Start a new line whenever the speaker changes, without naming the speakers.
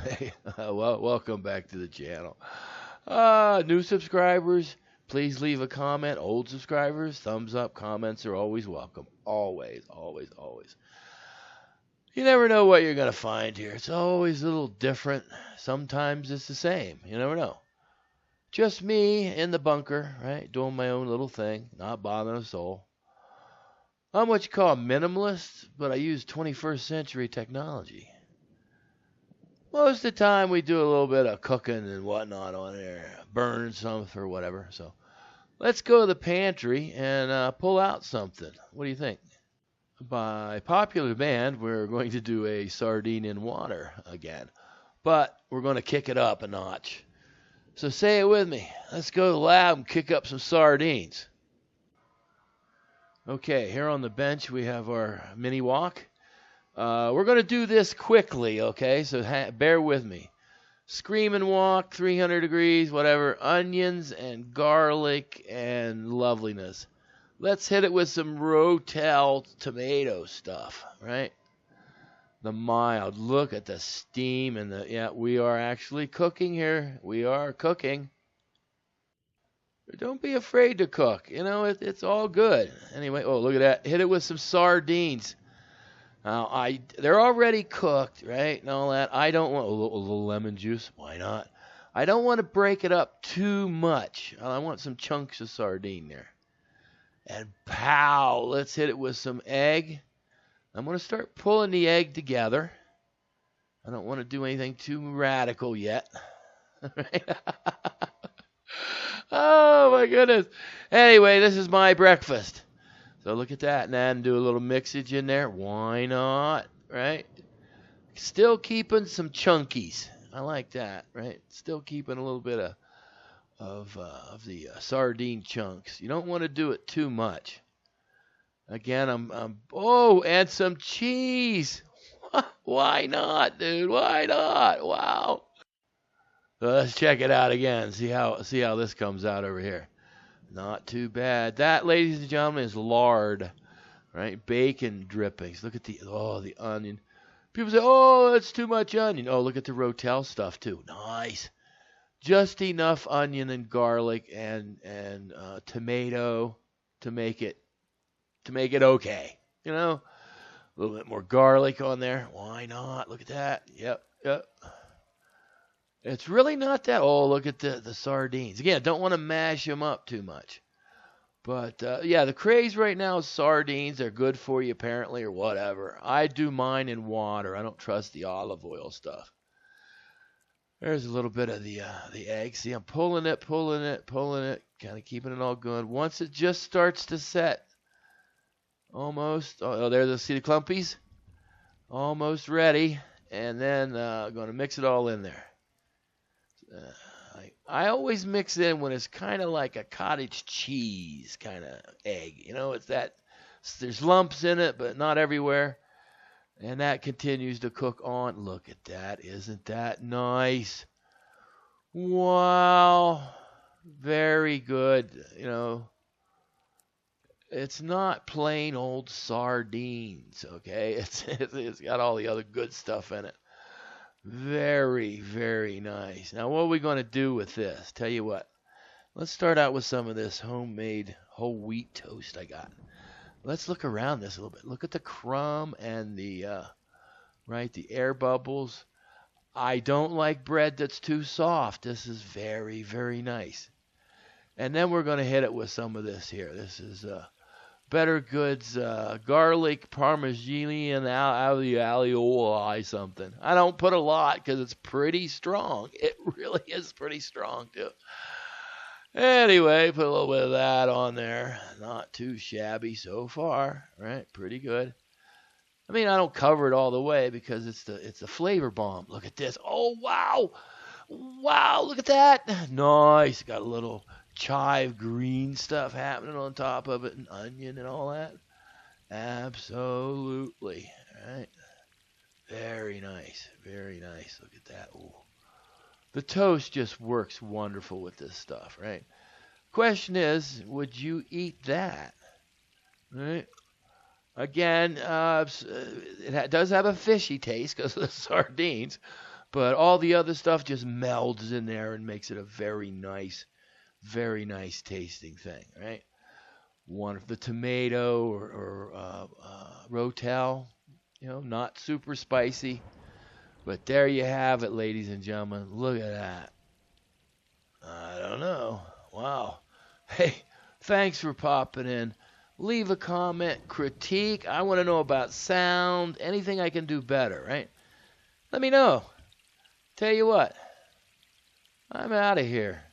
Hey, well, welcome back to the channel. New subscribers, please leave a comment. Old subscribers, thumbs up, comments are always welcome. Always, always, always. You never know what you're going to find here. It's always a little different. Sometimes it's the same. You never know. Just me in the bunker, right? Doing my own little thing, not bothering a soul. I'm what you call a minimalist, but I use 21st century technology. Most of the time we do a little bit of cooking and whatnot on there, burn something or whatever. So let's go to the pantry and pull out something. What do you think? By popular demand, we're going to do a sardine in water again, but we're going to kick it up a notch. So say it with me. Let's go to the lab and kick up some sardines. Okay, here on the bench we have our mini wok. We're going to do this quickly, okay? So bear with me. Screaming wok, 300 degrees, whatever. Onions and garlic and loveliness. Let's hit it with some Rotel tomato stuff, right? The mild. Look at the steam and yeah, we are actually cooking here. We are cooking. Don't be afraid to cook. You know, it's all good. Anyway, oh, look at that. Hit it with some sardines. Now, they're already cooked, right, and all that. I don't want a little lemon juice. Why not? I don't want to break it up too much. I want some chunks of sardine there. And pow, let's hit it with some egg. I'm going to start pulling the egg together. I don't want to do anything too radical yet. Oh, my goodness. Anyway, this is my breakfast. So look at that, and then do a little mixage in there. Why not, right? Still keeping some chunkies. I like that, right? Still keeping a little bit of the sardine chunks. You don't want to do it too much. Again, oh, and some cheese. Why not, dude? Why not? Wow. So let's check it out again. See how this comes out over here. Not too bad. That, ladies and gentlemen, is lard, right? Bacon drippings. Look at the onion. People say, oh, that's too much onion. Oh, look at the Rotel stuff too. Nice. Just enough onion and garlic and tomato to make it okay. You know, a little bit more garlic on there. Why not? Look at that. Yep. It's really not that. Oh, look at the sardines. Again, don't want to mash them up too much. But, yeah, the craze right now is sardines. They're good for you, apparently, or whatever. I do mine in water. I don't trust the olive oil stuff. There's a little bit of the egg. See, I'm pulling it, kind of keeping it all good. Once it just starts to set, almost. Oh, see the clumpies? Almost ready. And then going to mix it all in there. I always mix in when it's kind of like a cottage cheese kind of egg. You know, it's that there's lumps in it, but not everywhere. And that continues to cook on. Look at that. Isn't that nice? Wow. Very good. You know, it's not plain old sardines, okay? It's got all the other good stuff in it. Very, very nice. Now, what are we going to do with this? Tell you what. Let's start out with some of this homemade whole wheat toast I got. Let's look around this a little bit. Look at the crumb and the air bubbles. I don't like bread that's too soft. This is very, very nice. And then we're going to hit it with some of this here. This is Better Goods garlic parmigiani and alioli something. I don't put a lot because it's pretty strong. It really is pretty strong too. Anyway, put a little bit of that on there. Not too shabby so far, right? Pretty good. I mean, I don't cover it all the way because it's the flavor bomb. Look at this. Oh, wow. Wow, look at that. Nice. Got a little chive green stuff happening on top of it and onion and all that. Absolutely. Right. Very nice. Very nice. Look at that. Ooh. The toast just works wonderful with this stuff, right? Question is, would you eat that? Right? Again, it does have a fishy taste because of the sardines, But all the other stuff just melds in there and makes it a very nice tasting thing, right? One of the tomato or rotel, not super spicy. But there you have it, ladies and gentlemen. Look at that. I don't know. Wow. Hey, thanks for popping in. Leave a comment, critique. I want to know about sound, anything I can do better, right? Let me know. Tell you what, I'm out of here.